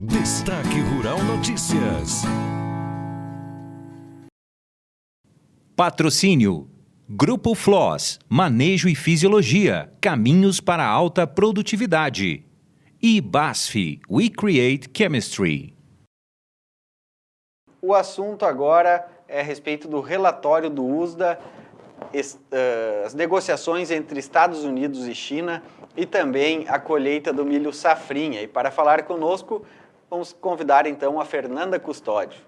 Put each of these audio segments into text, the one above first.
Destaque Rural Notícias. Patrocínio: Grupo Floss, Manejo e Fisiologia, Caminhos para a Alta Produtividade. E BASF, We Create Chemistry. O assunto agora é a respeito do relatório do USDA, as negociações entre Estados Unidos e China e também a colheita do milho safrinha. E para falar conosco, vamos convidar então a Fernanda Custódio.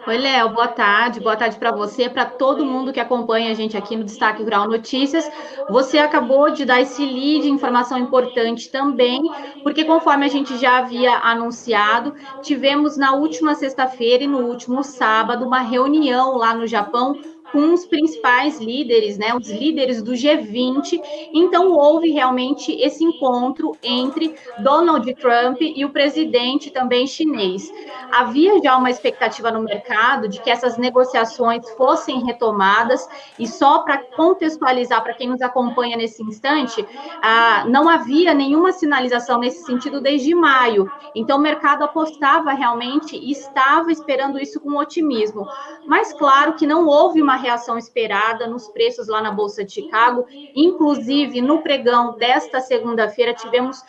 Oi, Léo, boa tarde. Boa tarde para você, para todo mundo que acompanha a gente aqui no Destaque Rural Notícias. Você acabou de dar esse lead, informação importante também, porque conforme a gente já havia anunciado, tivemos na última sexta-feira e no último sábado uma reunião lá no Japão com os principais líderes, né, os líderes do G20. Então, houve realmente esse encontro entre Donald Trump e o presidente também chinês. Havia já uma expectativa no mercado de que essas negociações fossem retomadas, e só para contextualizar para quem nos acompanha nesse instante, não havia nenhuma sinalização nesse sentido desde maio. Então, o mercado apostava realmente e estava esperando isso com otimismo. Mas, claro que não houve uma reação esperada nos preços lá na Bolsa de Chicago. Inclusive, no pregão desta segunda-feira, tivemos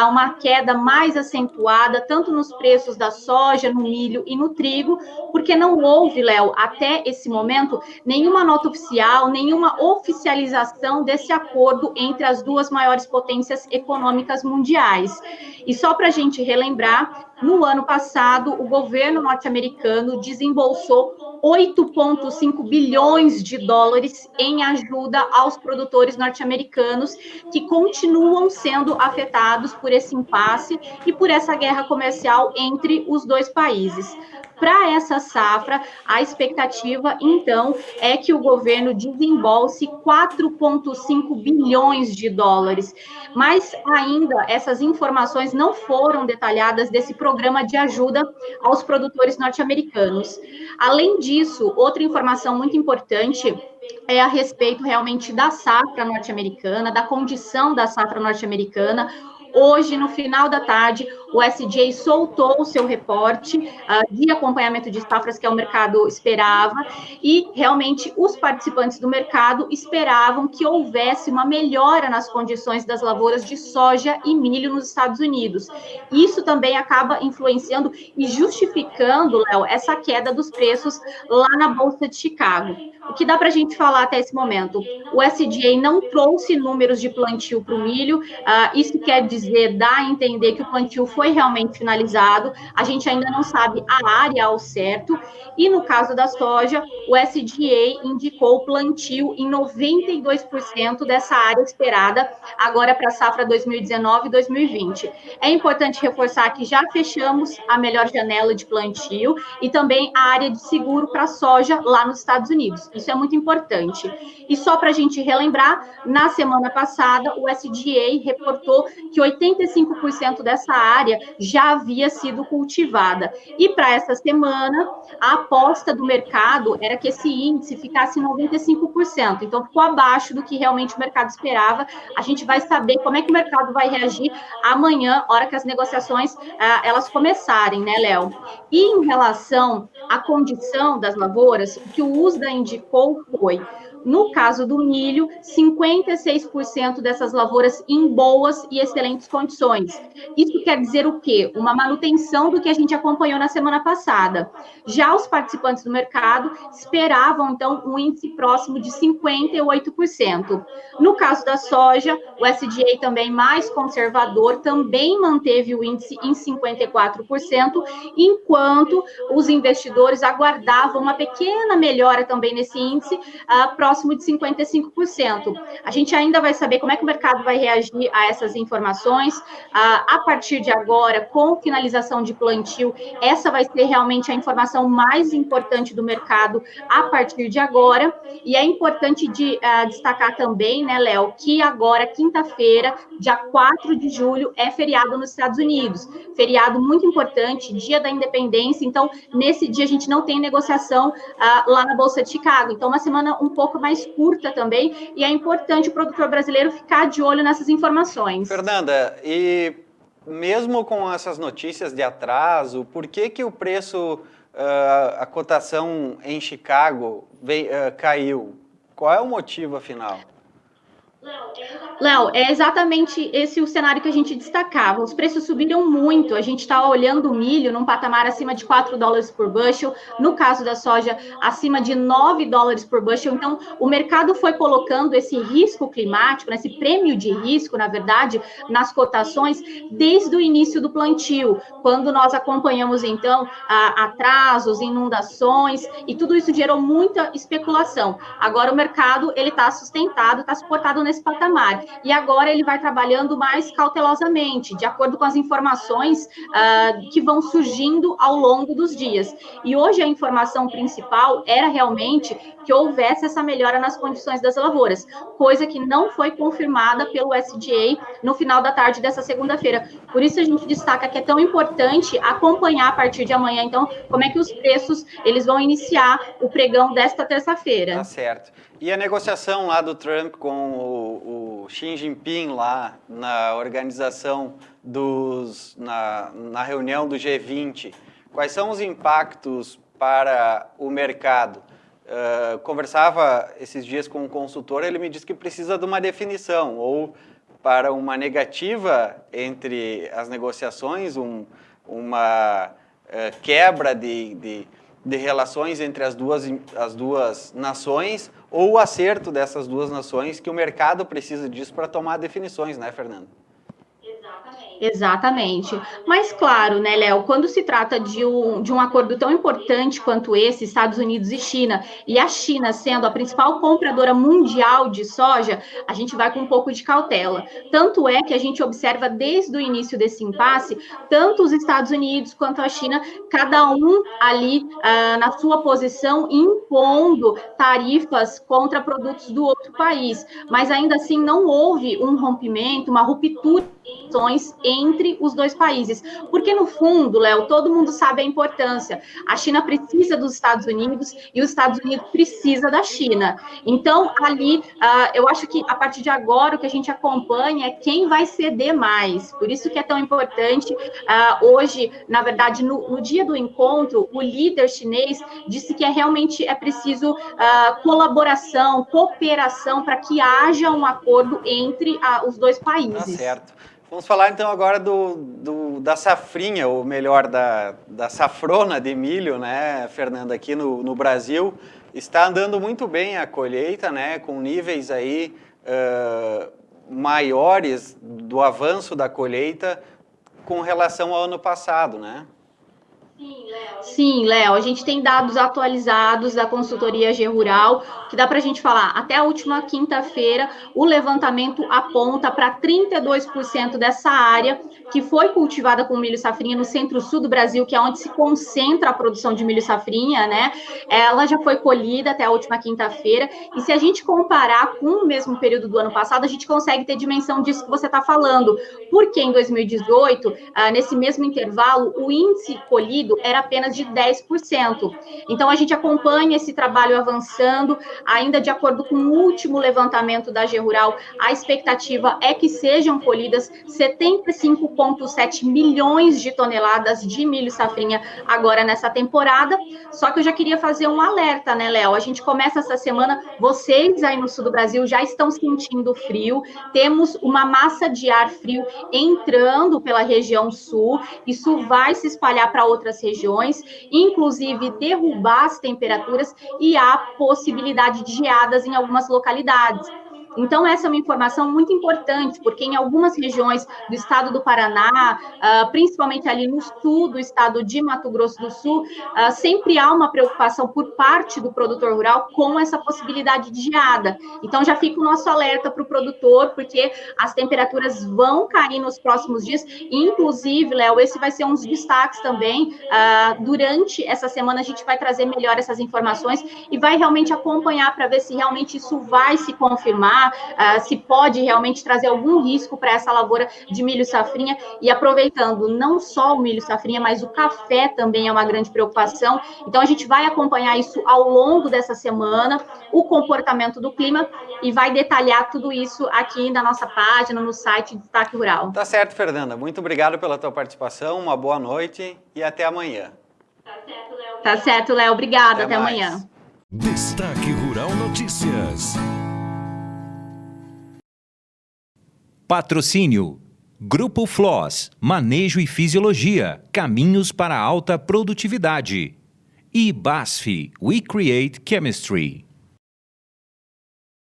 uma queda mais acentuada, tanto nos preços da soja, no milho e no trigo, porque não houve, Léo, até esse momento, nenhuma nota oficial, nenhuma oficialização desse acordo entre as duas maiores potências econômicas mundiais. E só para a gente relembrar, no ano passado, o governo norte-americano desembolsou 8,5 bilhões de dólares em ajuda aos produtores norte-americanos que continuam sendo afetados por esse impasse e por essa guerra comercial entre os dois países. Para essa safra, a expectativa, então, é que o governo desembolse 4,5 bilhões de dólares. Mas ainda essas informações não foram detalhadas desse programa de ajuda aos produtores norte-americanos. Além disso, outra informação muito importante é a respeito realmente da safra norte-americana, da condição da safra norte-americana. Hoje, no final da tarde, o SDA soltou o seu reporte de acompanhamento de safras que o mercado esperava, e realmente os participantes do mercado esperavam que houvesse uma melhora nas condições das lavouras de soja e milho nos Estados Unidos. Isso também acaba influenciando e justificando, Léo, essa queda dos preços lá na Bolsa de Chicago. O que dá para a gente falar até esse momento? O SDA não trouxe números de plantio para o milho, isso quer dizer, dá a entender que o plantio foi realmente finalizado, a gente ainda não sabe a área ao certo, e no caso da soja, o SDA indicou plantio em 92% dessa área esperada agora para a safra 2019 e 2020. É importante reforçar que já fechamos a melhor janela de plantio e também a área de seguro para a soja lá nos Estados Unidos. Isso é muito importante. E só para a gente relembrar, na semana passada, o SDA reportou que 85% dessa área já havia sido cultivada. E para essa semana, a aposta do mercado era que esse índice ficasse em 95%. Então, ficou abaixo do que realmente o mercado esperava. A gente vai saber como é que o mercado vai reagir amanhã, hora que as negociações elas começarem, né, Léo? E em relação à condição das lavouras, o que o USDA indicou foi, no caso do milho, 56% dessas lavouras em boas e excelentes condições. Isso quer dizer o quê? Uma manutenção do que a gente acompanhou na semana passada. Já os participantes do mercado esperavam, então, um índice próximo de 58%. No caso da soja, o SDA também mais conservador, também manteve o índice em 54%, enquanto os investidores aguardavam uma pequena melhora também nesse índice, próximo de 55%. A gente ainda vai saber como é que o mercado vai reagir a essas informações. A partir de agora, com finalização de plantio, essa vai ser realmente a informação mais importante do mercado a partir de agora. E é importante destacar também, né, Léo, que agora, quinta-feira, dia 4 de julho, é feriado nos Estados Unidos. Feriado muito importante, dia da independência. Então, nesse dia, a gente não tem negociação lá na Bolsa de Chicago. Então, uma semana um pouco mais curta também, e é importante o produtor brasileiro ficar de olho nessas informações. Fernanda, e mesmo com essas notícias de atraso, por que o preço, a cotação em Chicago caiu? Qual é o motivo, afinal? Léo, é exatamente esse o cenário que a gente destacava. Os preços subiram muito. A gente está olhando o milho num patamar acima de $4 por bushel. No caso da soja, acima de $9 por bushel. Então, o mercado foi colocando esse risco climático, né, esse prêmio de risco, na verdade, nas cotações desde o início do plantio, quando nós acompanhamos, então, atrasos, inundações, e tudo isso gerou muita especulação. Agora, o mercado ele está sustentado, está suportado nesse patamar. E agora ele vai trabalhando mais cautelosamente, de acordo com as informações que vão surgindo ao longo dos dias. E hoje a informação principal era realmente que houvesse essa melhora nas condições das lavouras, coisa que não foi confirmada pelo USDA no final da tarde dessa segunda-feira. Por isso a gente destaca que é tão importante acompanhar a partir de amanhã, então, como é que os preços eles vão iniciar o pregão desta terça-feira. Tá certo. E a negociação lá do Trump com o Xi Jinping lá na organização na reunião do G20, quais são os impactos para o mercado? Conversava esses dias com um consultor, ele me disse que precisa de uma definição, ou para uma negativa entre as negociações, uma quebra de relações entre as duas nações, ou o acerto dessas duas nações, que o mercado precisa disso para tomar definições, né, Fernando? Exatamente. Mas claro, né, Léo, quando se trata de um acordo tão importante quanto esse, Estados Unidos e China, e a China sendo a principal compradora mundial de soja, a gente vai com um pouco de cautela. Tanto é que a gente observa desde o início desse impasse, tanto os Estados Unidos quanto a China, cada um ali na sua posição, impondo tarifas contra produtos do outro país. Mas ainda assim não houve um rompimento, uma ruptura entre os dois países, porque no fundo, Léo, todo mundo sabe a importância. A China precisa dos Estados Unidos e os Estados Unidos precisa da China. Então, ali, eu acho que a partir de agora o que a gente acompanha é quem vai ceder mais. Por isso que é tão importante. Hoje, na verdade, no dia do encontro, o líder chinês disse que realmente é preciso colaboração, cooperação para que haja um acordo entre os dois países. Tá certo. Vamos falar então agora da safrinha, ou melhor, da safrona de milho, né, Fernanda, aqui no Brasil. Está andando muito bem a colheita, né, com níveis aí maiores do avanço da colheita com relação ao ano passado, né? Sim, Léo, a gente tem dados atualizados da consultoria G-Rural, que dá para a gente falar, até a última quinta-feira, o levantamento aponta para 32% dessa área que foi cultivada com milho safrinha no centro-sul do Brasil, que é onde se concentra a produção de milho safrinha, né? Ela já foi colhida até a última quinta-feira, e se a gente comparar com o mesmo período do ano passado, a gente consegue ter dimensão disso que você está falando, porque em 2018, nesse mesmo intervalo, o índice colhido era apenas de 10%. Então, a gente acompanha esse trabalho avançando, ainda de acordo com o último levantamento da G-Rural, a expectativa é que sejam colhidas 75,7 milhões de toneladas de milho safrinha agora nessa temporada. Só que eu já queria fazer um alerta, né, Léo? A gente começa essa semana, vocês aí no sul do Brasil já estão sentindo frio, temos uma massa de ar frio entrando pela região sul, isso vai se espalhar para outras regiões, inclusive derrubar as temperaturas e há possibilidade de geadas em algumas localidades. Então, essa é uma informação muito importante, porque em algumas regiões do estado do Paraná, principalmente ali no sul do estado de Mato Grosso do Sul, sempre há uma preocupação por parte do produtor rural com essa possibilidade de geada. Então, já fica o nosso alerta para o produtor, porque as temperaturas vão cair nos próximos dias, e, inclusive, Léo, esse vai ser um dos destaques também. Durante essa semana, a gente vai trazer melhor essas informações e vai realmente acompanhar para ver se realmente isso vai se confirmar, acompanhar se pode realmente trazer algum risco para essa lavoura de milho safrinha, e aproveitando não só o milho safrinha, mas o café também é uma grande preocupação. Então a gente vai acompanhar isso ao longo dessa semana, o comportamento do clima, e vai detalhar tudo isso aqui na nossa página, no site Destaque Rural. Tá certo, Fernanda. Muito obrigado pela tua participação, uma boa noite e até amanhã. Tá certo, Léo. Obrigada. Até amanhã. Destaque Rural Notícias. Patrocínio: Grupo FLOS, Manejo e Fisiologia, Caminhos para a Alta Produtividade. E BASF, We Create Chemistry.